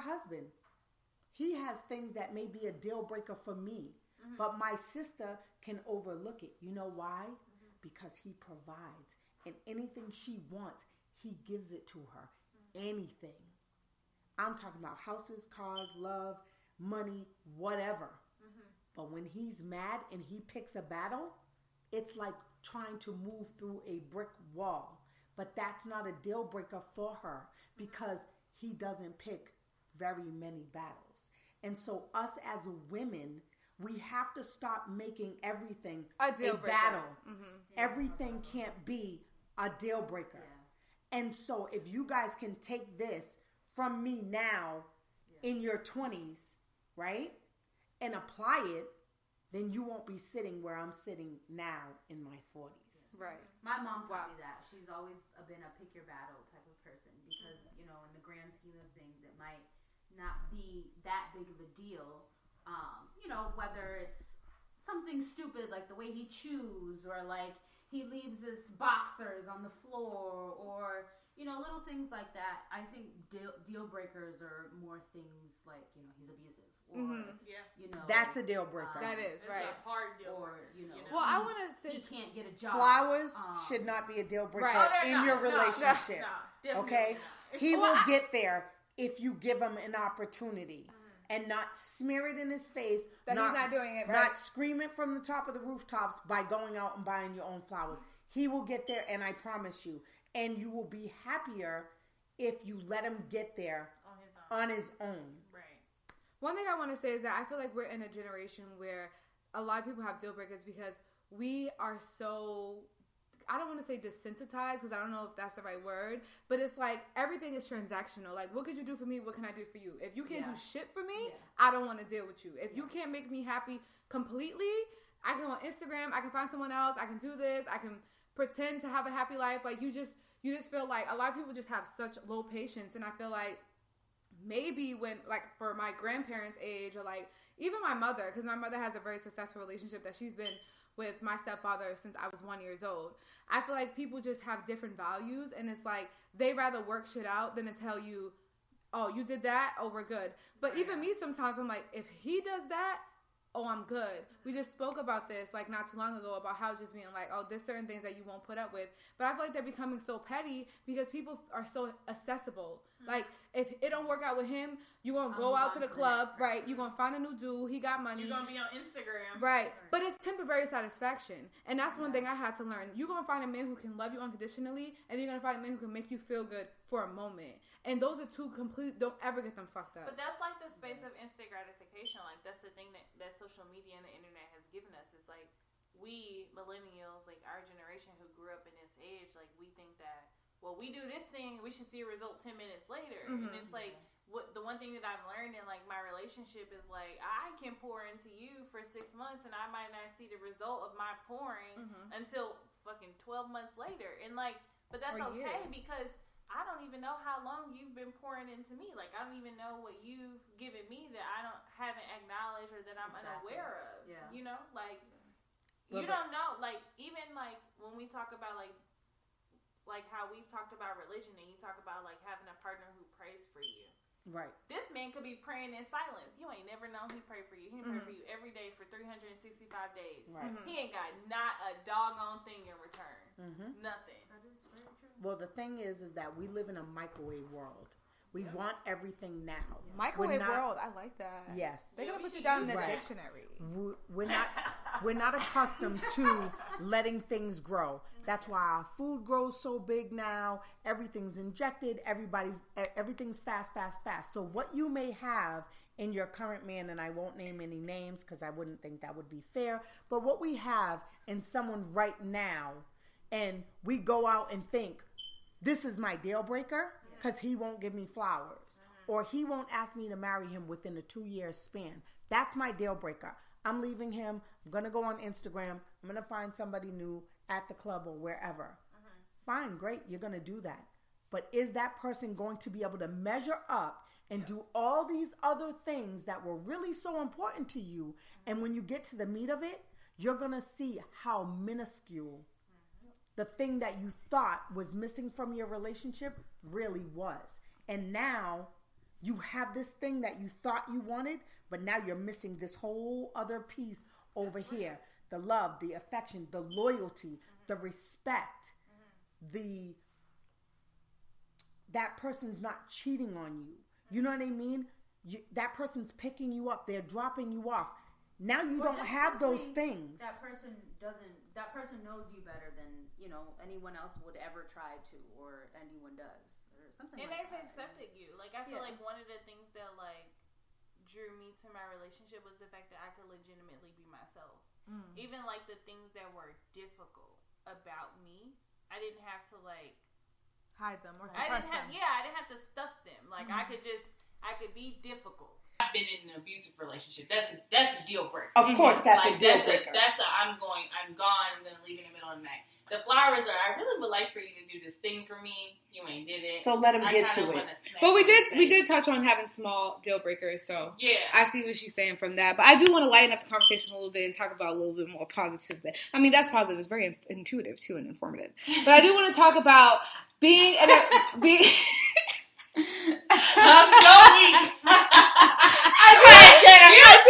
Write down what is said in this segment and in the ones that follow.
husband. He has things that may be a deal breaker for me, but my sister can overlook it. You know why? Because he provides. And anything she wants, he gives it to her. Anything. I'm talking about houses, cars, love, money, whatever. But when he's mad and he picks a battle, it's like trying to move through a brick wall. But that's not a deal breaker for her because he doesn't pick very many battles. And so us as women, we have to stop making everything a battle. Everything can't be a deal breaker. And so if you guys can take this from me now in your 20s, right, and apply it, then you won't be sitting where I'm sitting now in my 40s. Right. My mom taught me that. She's always been a pick your battle type of person because, you know, in the grand scheme of things, it might not be that big of a deal. You know, whether it's something stupid like the way he chews or like he leaves his boxers on the floor or, you know, little things like that. I think deal breakers are more things like, you know, he's abusive or, you know. That's a deal breaker. That is, right. It's a hard deal or, breaker. you know. Well, I want to say. He can't get a job. Flowers should not be a deal breaker in your relationship. No, okay? He will get there if you give him an opportunity. And not smear it in his face. That he's not doing it, right? Not scream it from the top of the rooftops by going out and buying your own flowers. He will get there, and I promise you. And you will be happier if you let him get there on his own. Right. One thing I want to say is that I feel like we're in a generation where a lot of people have deal breakers because we are so... I don't want to say desensitized because I don't know if that's the right word, but it's like everything is transactional. Like, what could you do for me? What can I do for you? If you can't do shit for me, I don't want to deal with you. If you can't make me happy completely, I can go on Instagram, I can find someone else, I can do this, I can pretend to have a happy life. Like, you just feel like a lot of people just have such low patience, and I feel like maybe when, like, for my grandparents' age or like even my mother, because my mother has a very successful relationship that she's been with my stepfather since I was 1 year old. I feel like people just have different values, and it's like they rather work shit out than to tell you, oh, you did that, oh, we're good. But even me, sometimes I'm like, if he does that, oh, I'm good. We just spoke about this like not too long ago about how just being like, oh, there's certain things that you won't put up with. But I feel like they're becoming so petty because people are so accessible. Like, if it don't work out with him, you're going to go out to the club, right? You're going to find a new dude. He got money. You're going to be on Instagram. Right. But it's temporary satisfaction. And that's one thing I had to learn. You're going to find a man who can love you unconditionally, and you're going to find a man who can make you feel good for a moment. And those are two complete, don't ever get them fucked up. But that's like the space of instant gratification. Like, that's the thing that social media and the internet has given us. It's like, we millennials, like our generation who grew up in this age, like, we think that, well, we do this thing, we should see a result 10 minutes later. And it's like, the one thing that I've learned in like my relationship is like, I can pour into you for 6 months and I might not see the result of my pouring until fucking 12 months later. And like, but that's okay because I don't even know how long you've been pouring into me. Like, I don't even know what you've given me that I haven't acknowledged or that I'm unaware of. Yeah. You know, like, you don't know. Like, even like when we talk about like how we've talked about religion, and you talk about like having a partner who prays for you. Right. This man could be praying in silence. You ain't never known he prayed for you. He prayed for you every day for 365 days. Right. He ain't got not a doggone thing in return. Nothing. That is very true. Well, the thing is that we live in a microwave world. We want everything now. Microwave world, I like that. Yes. They're going to put you down in the dictionary. We're not accustomed to letting things grow. That's why our food grows so big now. Everything's injected. Everything's fast. So what you may have in your current man, and I won't name any names because I wouldn't think that would be fair, but what we have in someone right now, and we go out and think, this is my deal breaker because he won't give me flowers or he won't ask me to marry him within a 2-year span. That's my deal breaker. I'm leaving him. I'm going to go on Instagram. I'm going to find somebody new at the club or wherever. Fine, great. You're going to do that. But is that person going to be able to measure up and do all these other things that were really so important to you? And when you get to the meat of it, you're going to see how minuscule the thing that you thought was missing from your relationship really was. And now You have this thing that you thought you wanted, but now you're missing this whole other piece over here. The love, the affection, the loyalty, the respect, that person's not cheating on you. You know what I mean? That person's picking you up. They're dropping you off. Now you don't have those things. That person knows you better than, anyone else would ever try to, or anyone does, or something and like that. And they've accepted you. Like, I feel like one of the things that, like, drew me to my relationship was the fact that I could legitimately be myself. Even, like, the things that were difficult about me, I didn't have to, like, hide them or suppress them. I didn't have to stuff them. Like, I could be difficult. I've been in an abusive relationship. That's a deal breaker. Of course, that's a deal breaker. I'm gone. I'm going to leave in the middle of the night. The flowers are, I really would like for you to do this thing for me. You ain't did it. So let him get to it. But we did touch on having small deal breakers. So yeah, I see what she's saying from that. But I do want to lighten up the conversation a little bit and talk about a little bit more positive. I mean, that's positive. It's very intuitive too and informative. But I do want to talk about being. I'm so weak. Have you ever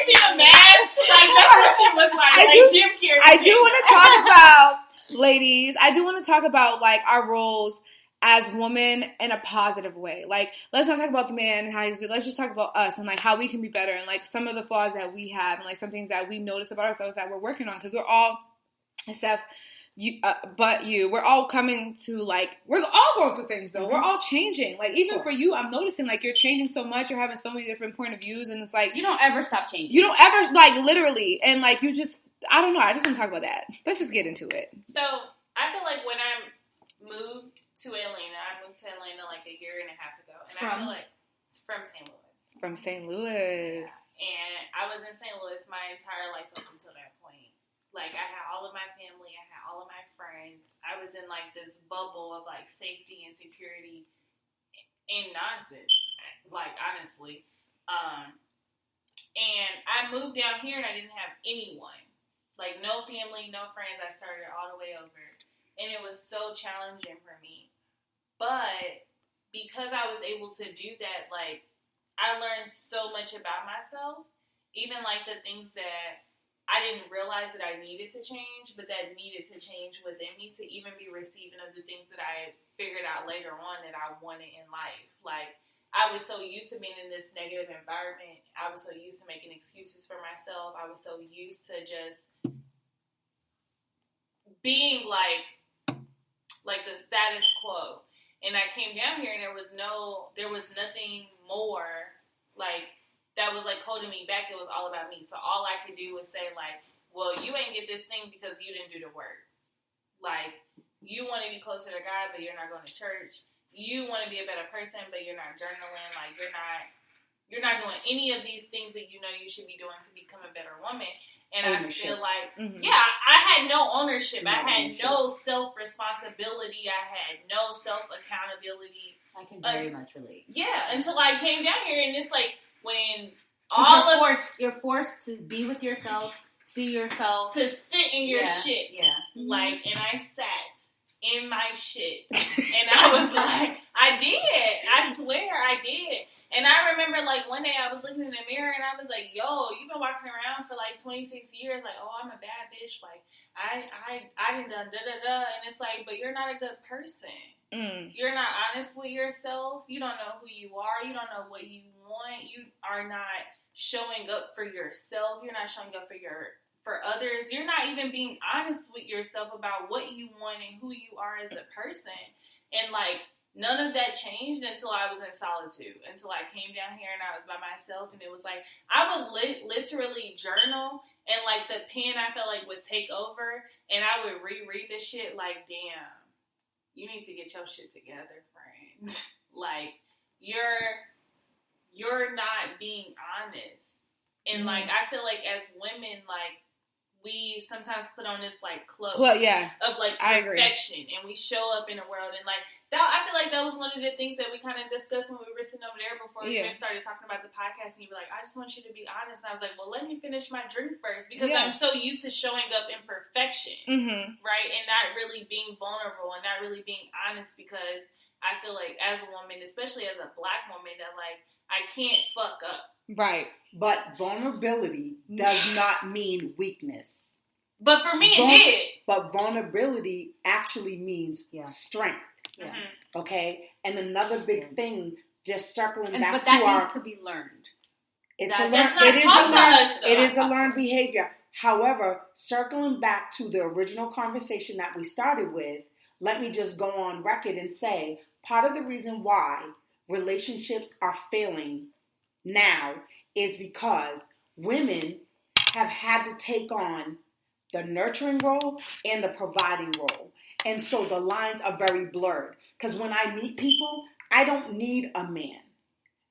seen a mask? Like, that's what she looked like Jim Carrey. I do want to talk about, ladies, I do want to talk about, like, our roles as women in a positive way. Like, let's not talk about the man and how he's doing. Let's just talk about us and, like, how we can be better and, like, some of the flaws that we have and, like, some things that we notice about ourselves that we're working on. Because we're all, except we're all coming to, like, we're all going through things, though. We're all changing. Like, even for you, I'm noticing, like, you're changing so much. You're having so many different point of views, and it's like... You don't ever stop changing. You don't ever, like, literally. And, like, you just... I don't know. I just want to talk about that. Let's just get into it. So, I feel like when I moved to Atlanta, like, a year and a half ago. And I feel like... It's from St. Louis. From St. Louis. Yeah. And I was in St. Louis my entire life up until that point. Like, I had all of my family, I had all of my friends. I was in, like, this bubble of, like, safety and security and nonsense, like, honestly. And I moved down here and I didn't have anyone. Like, no family, no friends. I started all the way over. And it was so challenging for me. But because I was able to do that, like, I learned so much about myself. Even, like, the things that I didn't realize that I needed to change, but that needed to change within me to even be receiving of the things that I figured out later on that I wanted in life. Like, I was so used to being in this negative environment. I was so used to making excuses for myself. I was so used to just being like the status quo. And I came down here and there was nothing more, like, that was, like, holding me back. It was all about me. So all I could do was say, like, well, you ain't get this thing because you didn't do the work. Like, you want to be closer to God, but you're not going to church. You want to be a better person, but you're not journaling. Like, you're not doing any of these things that you know you should be doing to become a better woman. And ownership. I feel like, I had no ownership. I had no self-responsibility. I had no self-accountability. I can very much relate. Yeah, until I came down here, and it's like, when you're forced to be with yourself, see yourself, to sit in your shit. Yeah. Like, and I sat in my shit. And I was like, I did. I swear I did. And I remember, like, one day I was looking in the mirror and I was like, yo, you've been walking around for like 26 years. Like, oh, I'm a bad bitch. Like, I done da-da-da. And it's like, but you're not a good person. You're not honest with yourself. You don't know who you are. You don't know what you want. You are not showing up for yourself. You're not showing up for others. You're not even being honest with yourself about what you want and who you are as a person. And, like, none of that changed until I was in solitude. Until I came down here and I was by myself. And it was like, I would literally journal. And, like, the pen I felt like would take over. And I would reread the shit like, damn. You need to get your shit together, friend. Like, you're not being honest. And, like, I feel like as women, like, we sometimes put on this, like, cloak of, like, perfection. And we show up in the world. And, like, that, I feel like that was one of the things that we kind of discussed when we were sitting over there before we even started talking about the podcast. And you were like, I just want you to be honest. And I was like, well, let me finish my drink first. Because I'm so used to showing up in perfection. Right? And not really being vulnerable and not really being honest because I feel like as a woman, especially as a black woman, that like I can't fuck up. Right. But vulnerability does not mean weakness. But for me, it did. But vulnerability actually means strength. Yeah. Okay? And another big thing, just circling back but to that needs to be learned. It is a learned behavior. However, circling back to the original conversation that we started with, let me just go on record and say, part of the reason why relationships are failing now is because women have had to take on the nurturing role and the providing role. And so the lines are very blurred. Because when I meet people, I don't need a man.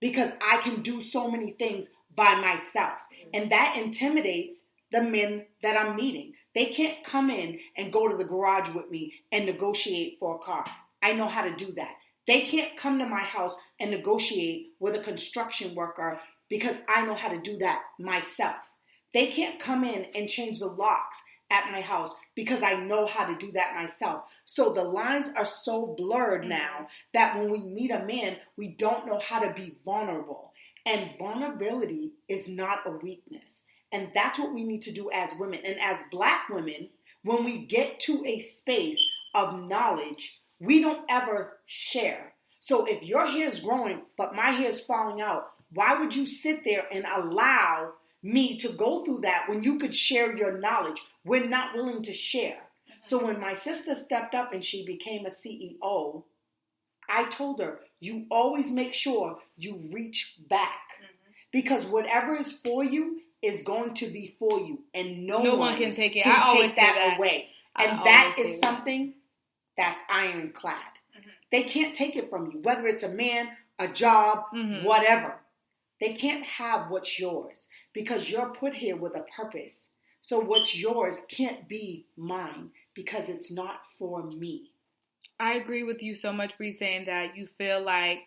Because I can do so many things by myself. And that intimidates the men that I'm meeting. They can't come in and go to the garage with me and negotiate for a car. I know how to do that. They can't come to my house and negotiate with a construction worker because I know how to do that myself. They can't come in and change the locks at my house because I know how to do that myself. So the lines are so blurred now that when we meet a man, we don't know how to be vulnerable. And vulnerability is not a weakness. And that's what we need to do as women. And as black women, when we get to a space of knowledge, we don't ever share. So if your hair is growing, but my hair is falling out, why would you sit there and allow me to go through that when you could share your knowledge? We're not willing to share. So when my sister stepped up and she became a CEO, I told her, you always make sure you reach back. Because whatever is for you is going to be for you. And no one can take it. I always take that away. And that is something that's ironclad. They can't take it from you, whether it's a man, a job, whatever. They can't have what's yours because you're put here with a purpose. So what's yours can't be mine because it's not for me. I agree with you so much, Bree, saying that you feel like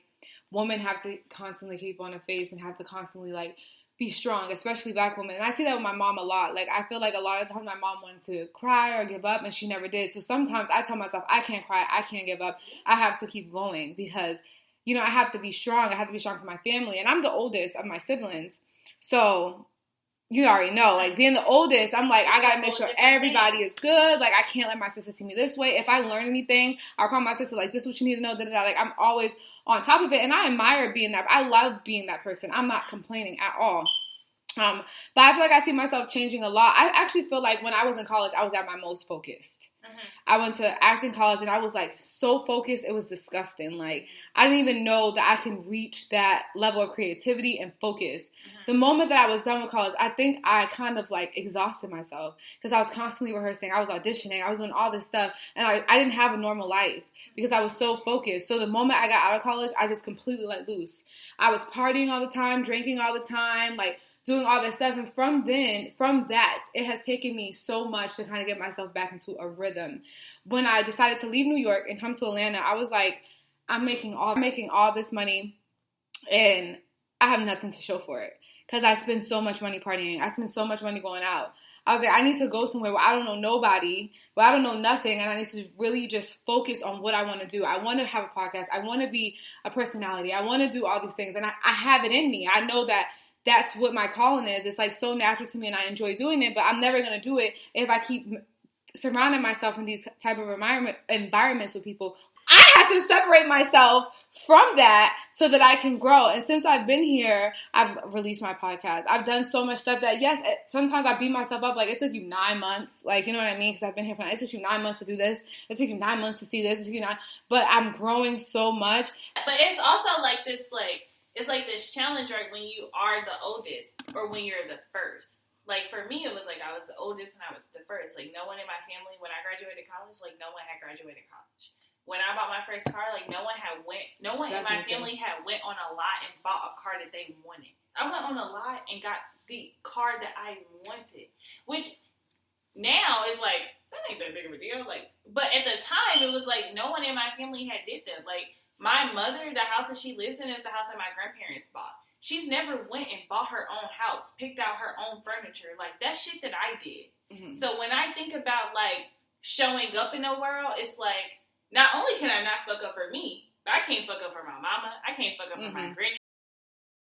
women have to constantly keep on a face and have to constantly like be strong, especially black women. And I see that with my mom a lot. Like, I feel like a lot of times my mom wanted to cry or give up and she never did. So sometimes I tell myself, I can't cry, I can't give up. I have to keep going because, you know, I have to be strong. I have to be strong for my family. And I'm the oldest of my siblings. So you already know, like, being the oldest, I'm like, I gotta make sure everybody is good. Like, I can't let my sister see me this way. If I learn anything, I'll call my sister, like, this is what you need to know, da-da-da. Like, I'm always on top of it, and I admire being that. I love being that person. I'm not complaining at all. But I feel like I see myself changing a lot. I actually feel like when I was in college, I was at my most focused. I went to acting college and I was like so focused, it was disgusting. Like, I didn't even know that I can reach that level of creativity and focus. The moment that I was done with college, I think I kind of like exhausted myself because I was constantly rehearsing. I was auditioning. I was doing all this stuff. And I didn't have a normal life because I was so focused. So the moment I got out of college, I just completely let loose. I was partying all the time, drinking all the time, like doing all this stuff. And from that, it has taken me so much to kind of get myself back into a rhythm. When I decided to leave New York and come to Atlanta, I was like, I'm making all this money and I have nothing to show for it. Because I spend so much money partying. I spend so much money going out. I was like, I need to go somewhere where I don't know nobody, where I don't know nothing, and I need to really just focus on what I want to do. I want to have a podcast. I want to be a personality. I want to do all these things, and I have it in me. I know that that's what my calling is. It's like so natural to me, and I enjoy doing it, but I'm never going to do it if I keep surrounding myself in these type of environments with people. I had to separate myself from that so that I can grow. And since I've been here, I've released my podcast. I've done so much stuff that, yes, sometimes I beat myself up. Like, it took you 9 months. Like, you know what I mean? Because I've been here for, it took you 9 months to do this. It took you 9 months to see this. But I'm growing so much. But it's also like this, like, it's like this challenge, right, when you are the oldest or when you're the first. Like, for me, it was like I was the oldest and I was the first. Like, no one in my family, when I graduated college, like, no one had graduated college. When I bought my first car, like, no one in my family had went on a lot and bought a car that they wanted. I went on a lot and got the car that I wanted, which now is like, that ain't that big of a deal. Like, but at the time, it was like no one in my family had did that. Like, my mother, the house that she lives in is the house that my grandparents bought. She's never went and bought her own house, picked out her own furniture. Like, that's shit that I did. So when I think about, like, showing up in the world, it's like, not only can I not fuck up for me, I can't fuck up for my mama. I can't fuck up for my granny.